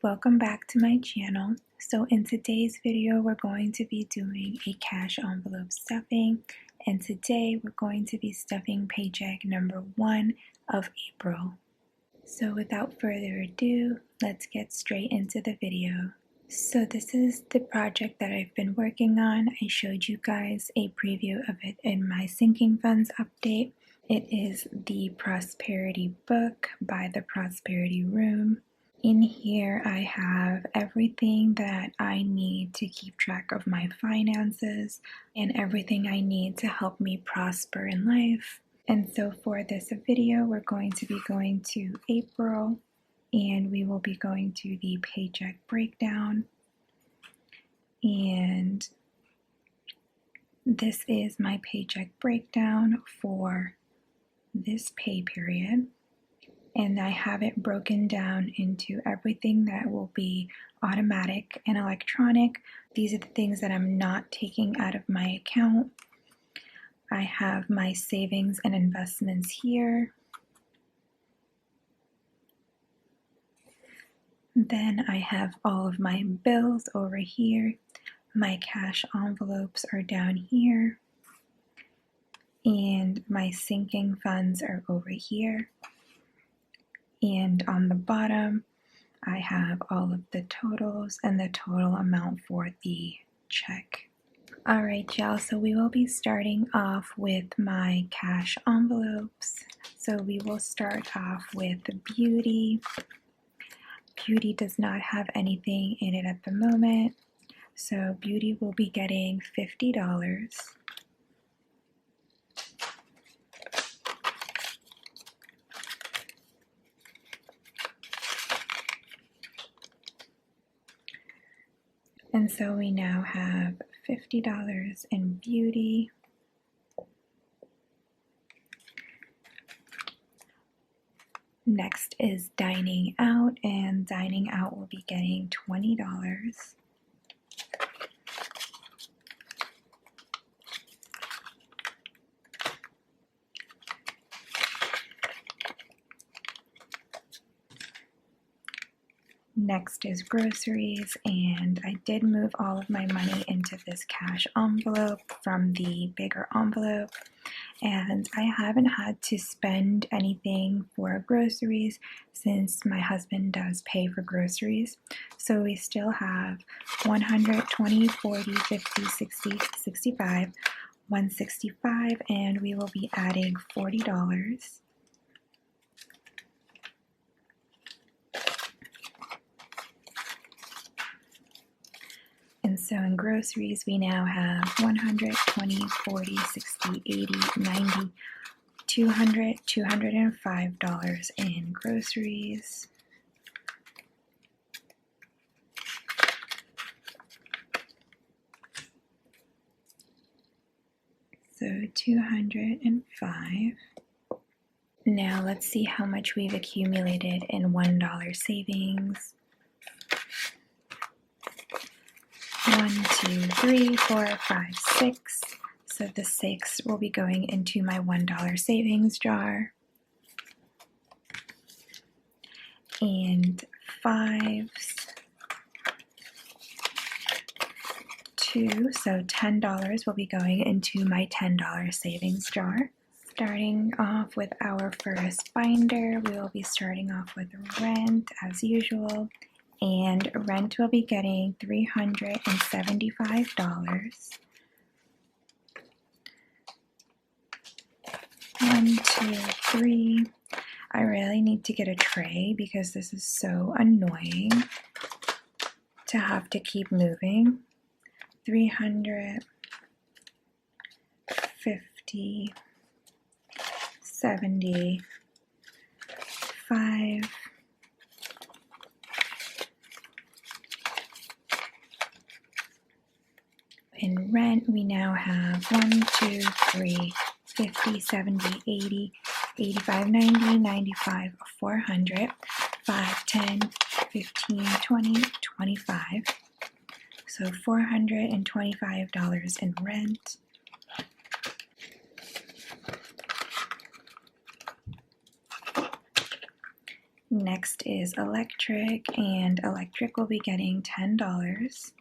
Welcome back to my channel. So in today's video, we're going to be doing a cash envelope stuffing, and today we're going to be stuffing paycheck number 1 of April. So without further ado, let's get straight into the video. So this is the project that I've been working on. I showed you guys a preview of it in my sinking funds update. It is the Prosperity book by the Prosperity Room. In here, I have everything that I need to keep track of my finances and everything I need to help me prosper in life. And so for this video, we're going to be going to April, and we will be going to the paycheck breakdown. And this is my paycheck breakdown for this pay period. And I have it broken down into everything that will be automatic and electronic. These are the things that I'm not taking out of my account. I have my savings and investments here. Then I have all of my bills over here. My cash envelopes are down here. And my sinking funds are over here. And on the bottom, I have all of the totals and the total amount for the check. Alright, y'all, so we will be starting off with my cash envelopes. So we will start off with Beauty. Beauty does not have anything in it at the moment. So Beauty will be getting $50. And so we now have $50 in Beauty. Next is Dining Out, and Dining Out will be getting $20. Next is groceries, and I did move all of my money into this cash envelope from the bigger envelope, and I haven't had to spend anything for groceries since my husband does pay for groceries. So we still have 120, 40, 50, 60, 65, 165, and we will be adding $40. And so in groceries, we now have 120, 40, 60, 80, 90, $200, $205 in groceries. So 205. Now let's see how much we've accumulated in $1 savings. 1, 2, 3, 4, 5, 6. So the 6 will be going into my $1 savings jar. And 5s, 2, so $10 will be going into my $10 savings jar. Starting off with our first binder, we will be starting off with rent as usual. And rent will be getting $375. 1, 2, 3. I really need to get a tray because this is so annoying to have to keep moving. 350, 75. In rent, we now have 1, 2, 3, 50, 70, 80, 85, 90, 95, 400, 5, 10, 15, 20, 25. So $425 in rent. Next is electric, and electric will be getting $10.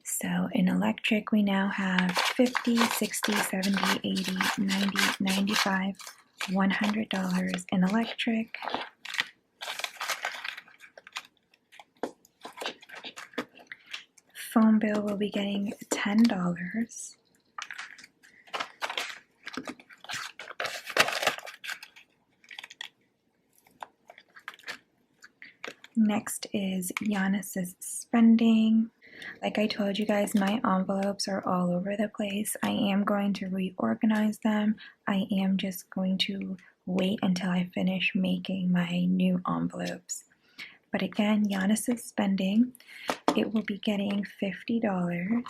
So in electric, we now have $50, $60, $70, $80, $90, $95, $100 in electric. Phone bill will be getting $10. Next is Giannis's spending. Like I told you guys, my envelopes are all over the place. I am going to reorganize them. I am just going to wait until I finish making my new envelopes. But again, Giannis's spending, it will be getting $50.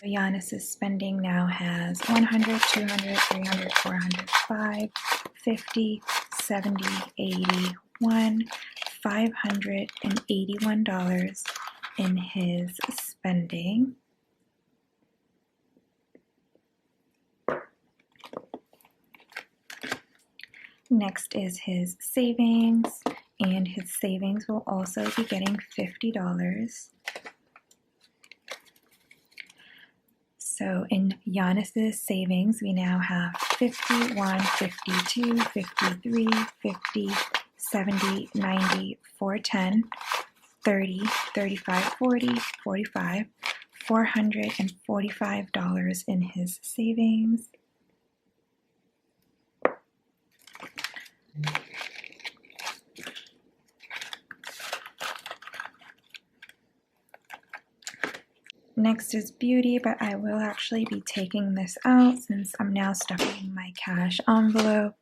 Giannis's spending now has $100, $200, $300, $400, $5, $50, $70, $81, $581 in his spending. Next is his savings, and his savings will also be getting $50. So in Giannis's savings, we now have 51, 52, 53, 50, 70, 90, 410, 30, 35, 40, 45, $445 in his savings. Next is beauty, but I will actually be taking this out since I'm now stuffing my cash envelope.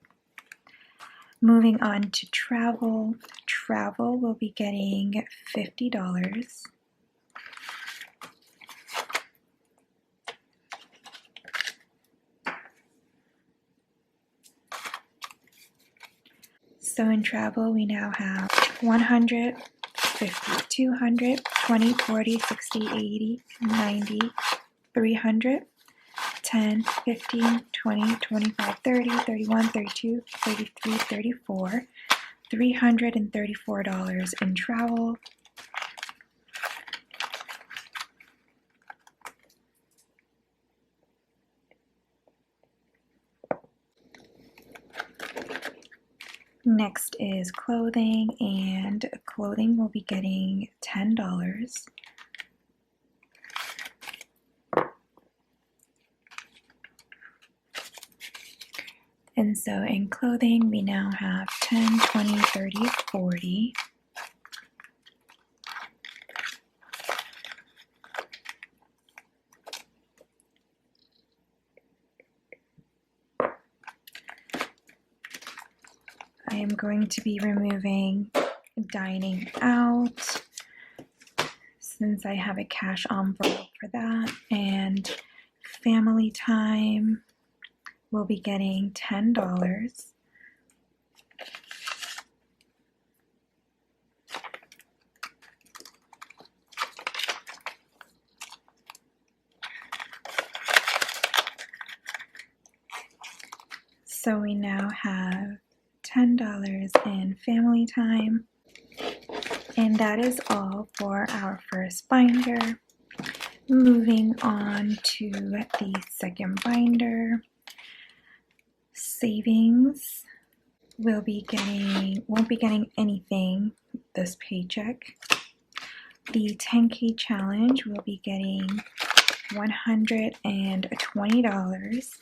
Moving on to travel. Travel will be getting $50. So in travel, we now have 100, 50, 200, 20, 40, 60, 80, 90, 300, 10, 15, 20, 25, 30, 31, 32, 33, 34, $334 in travel. Next is clothing, and clothing will be getting $10. And so in clothing, we now have 10, 20, 30, 40. I am going to be removing dining out since I have a cash envelope for that, and family time will be getting $10. So we now have $10 in family time, and that is all for our first binder. Moving on to the second binder. Savings won't be getting anything this paycheck. The 10K challenge will be getting $120.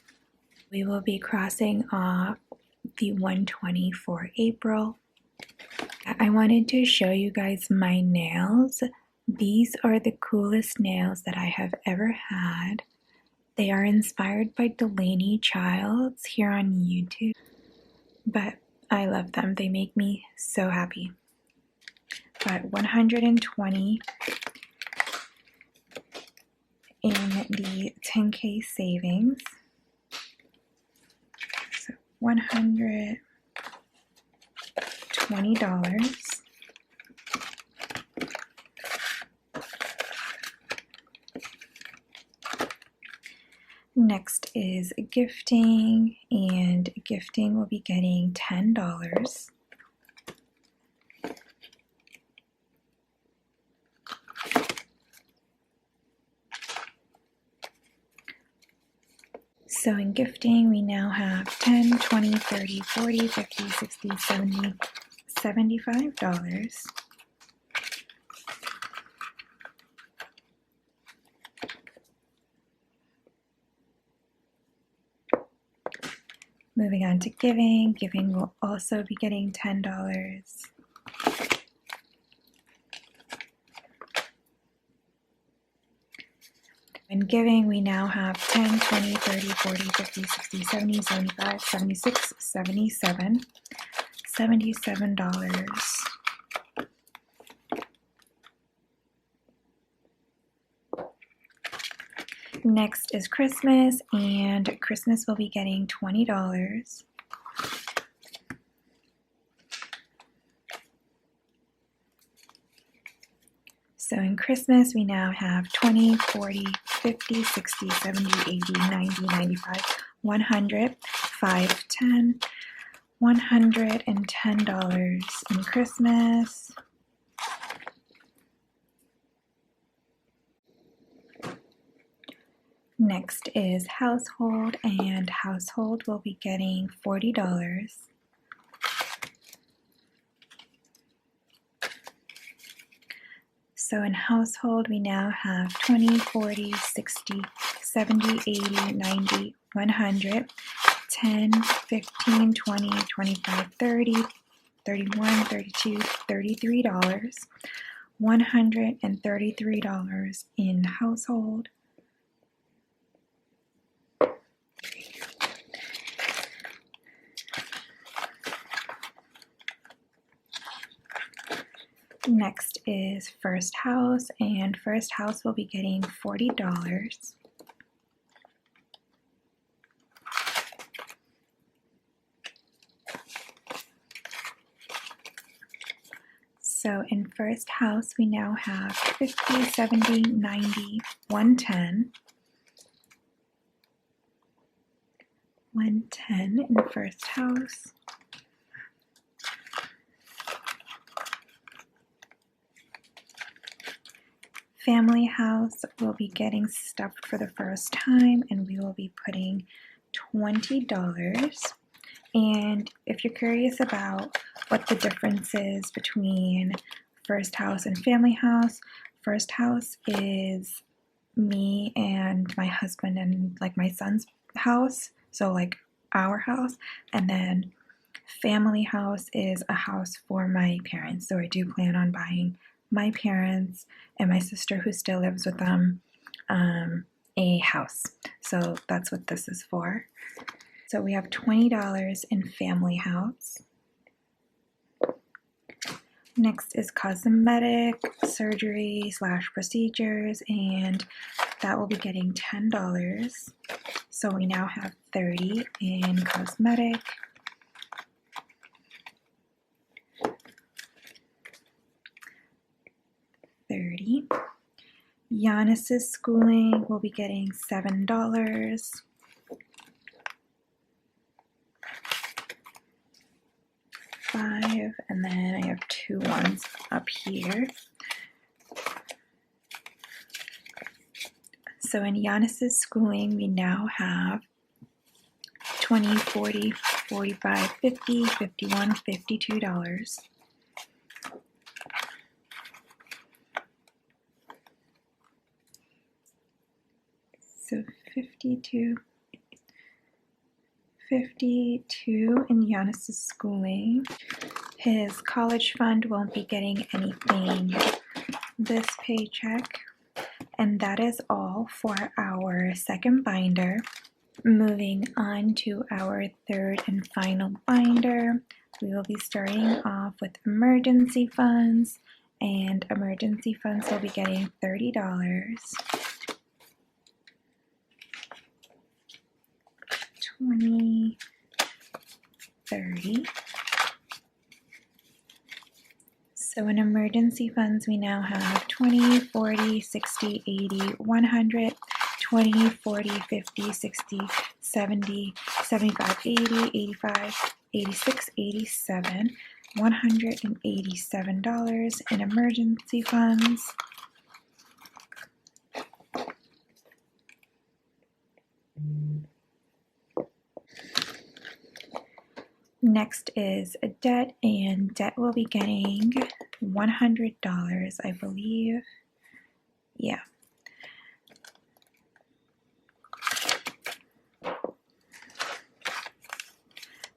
We will be crossing off the 120 for April. I wanted to show you guys my nails. These are the coolest nails that I have ever had. They are inspired by Delaney Childs here on YouTube, but I love them. They make me so happy. But 120 in the 10K savings. So $120. Next is gifting, and gifting will be getting $10. So in gifting, we now have 10, 20, 30, 40, 50, 60, 70, $75. Moving on to giving. Giving will also be getting $10. In giving, we now have 10, 20, 30, 40, 50, 60, 70, 75, 76, 77, $77. Next is Christmas, and Christmas will be getting $20. So in Christmas, we now have 20, 40, 50, 60, 70, 80, 90, 95, 100, 5, 10, $110 in Christmas. Next is household, and household will be getting $40. So in household, we now have 20, 40, 60, 70, 80, 90, 100, 10, 15, 20, 25, 30, 31, 32, $33, $133 in household. Next is first house, and first house will be getting $40. So in first house, we now have 50, 70, 90, 110. 110 in first house. Family house will be getting stuffed for the first time, and we will be putting $20. And if you're curious about what the difference is between first house and family house, first house is me and my husband and like my son's house, so like our house, and then family house is a house for my parents. So I do plan on buying my parents and my sister, who still lives with them, a house. So that's what this is for. So we have $20 in family house. Next is cosmetic, surgery / procedures, and that will be getting $10. So we now have 30 in cosmetic. $30. Giannis's schooling will be getting $7. $5, and then I have 2 ones up here. So in Giannis's schooling, we now have 20, 40, 45, 50, 51, $52. So 52 in Giannis's schooling. His college fund won't be getting anything this paycheck. And that is all for our second binder. Moving on to our third and final binder, we will be starting off with emergency funds, and emergency funds will be getting $30. 20, $30. So in emergency funds, we now have 20, 40, 60, 80, 100, 20, 40, 50, 60, 70, 75, 80, 85, 86, 87, $187 in emergency funds. Next is a debt, and debt will be getting $100, I believe. Yeah.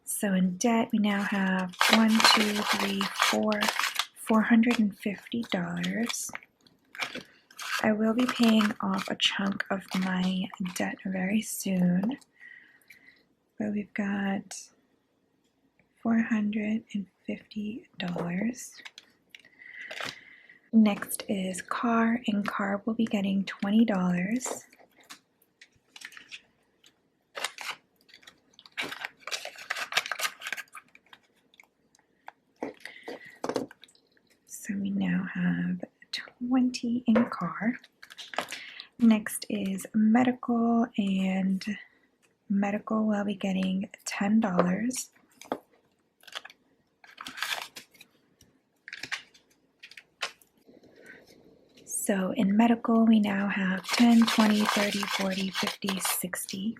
So in debt, we now have $450. I will be paying off a chunk of my debt very soon, but we've got $450. Next is car, and car will be getting $20. So we now have 20 in car. Next is medical, and medical will be getting $10. So in medical, we now have 10, 20, 30, 40, 50, 60.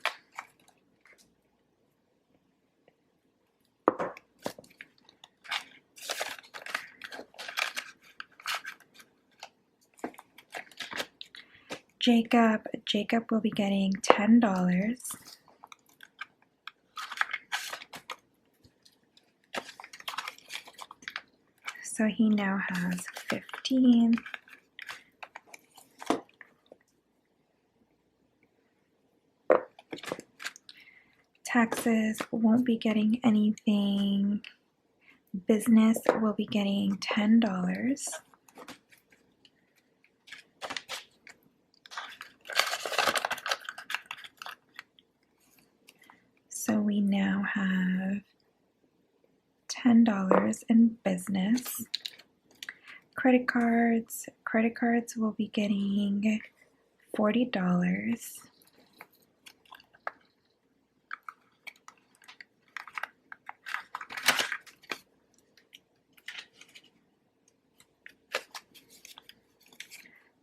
Jacob will be getting $10. So he now has 15. Taxes won't be getting anything. Business will be getting $10. So we now have $10 in business. Credit cards will be getting $40.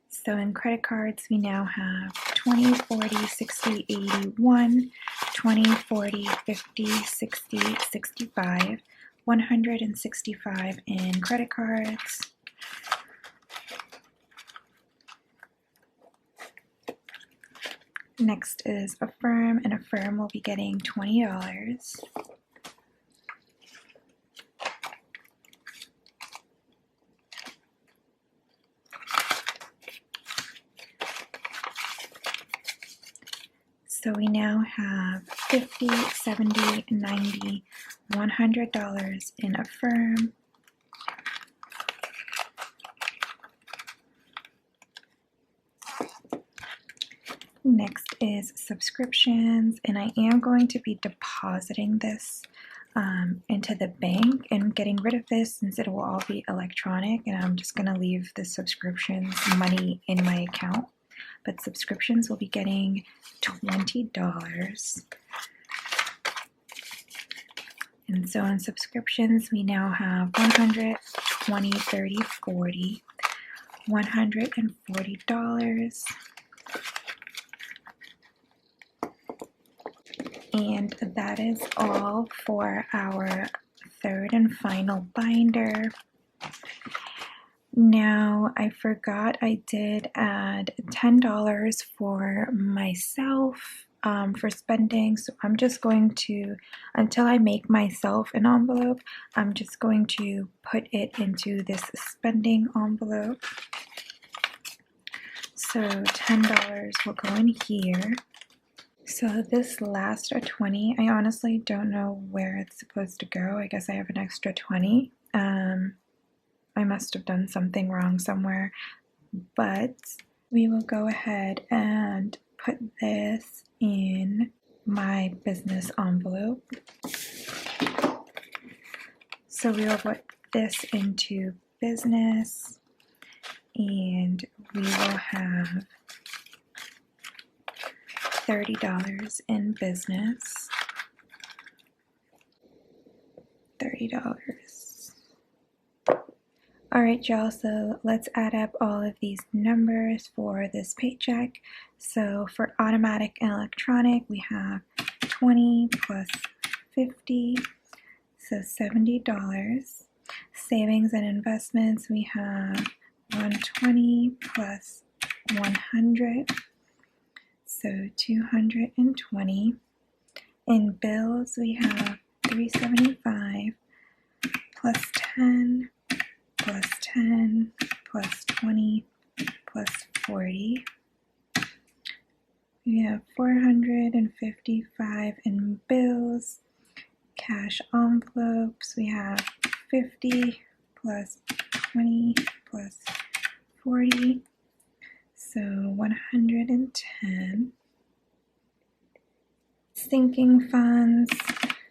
So in credit cards, we now have 20, 40, 60, 81, 20, 40, 50, 60, 65, 165 in credit cards. Next is Affirm, and Affirm will be getting $20. So we now have $50, $70, $90, $100 in Affirm. Next is subscriptions, and I am going to be depositing this into the bank and getting rid of this since it will all be electronic, and I'm just going to leave the subscriptions money in my account. But subscriptions will be getting $20. And so in subscriptions, we now have 100, 20, 30, 40, $140. And that is all for our third and final binder. Now, I forgot I did add $10 for myself for spending, so I'm just going to, until I make myself an envelope, I'm just going to put it into this spending envelope. So $10 will go in here. So this last 20, I honestly don't know where it's supposed to go. I guess I have an extra 20. I must have done something wrong somewhere, but we will go ahead and put this in my business envelope. So we will put this into business, and we will have $30 in business. $30. All right, y'all, so let's add up all of these numbers for this paycheck. So for automatic and electronic, we have 20 plus 50, so $70. Savings and investments, we have 120 plus 100, so 220. In bills, we have 375 plus 10 plus 10 plus 20 plus 40. We have 455 in bills. Cash envelopes, we have 50 plus 20 plus 40, so 110. Sinking funds,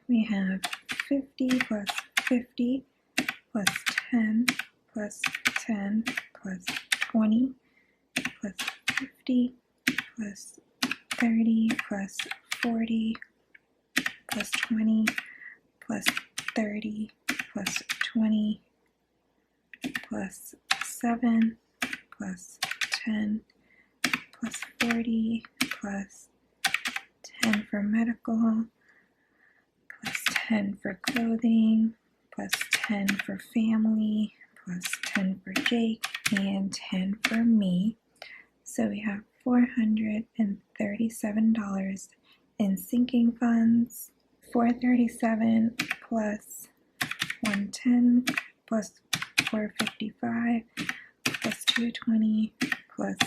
we have 50 plus 50 plus 10 plus 10 plus 20 plus 50 plus 30 plus 40 plus 20 plus 30 plus 20 plus 7 plus 10 plus 40 plus 10 for medical plus 10 for clothing plus 10 for family plus 10 for Jake and 10 for me. So we have $437 in sinking funds. 437 plus 110 plus 455 plus 220 plus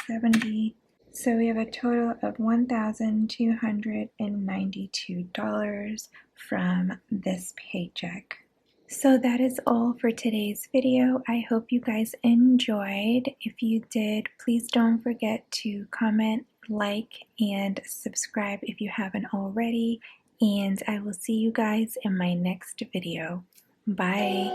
70. So we have a total of $1,292 from this paycheck. So that is all for today's video. I hope you guys enjoyed. If you did, please don't forget to comment, like, and subscribe if you haven't already. And I will see you guys in my next video. Bye.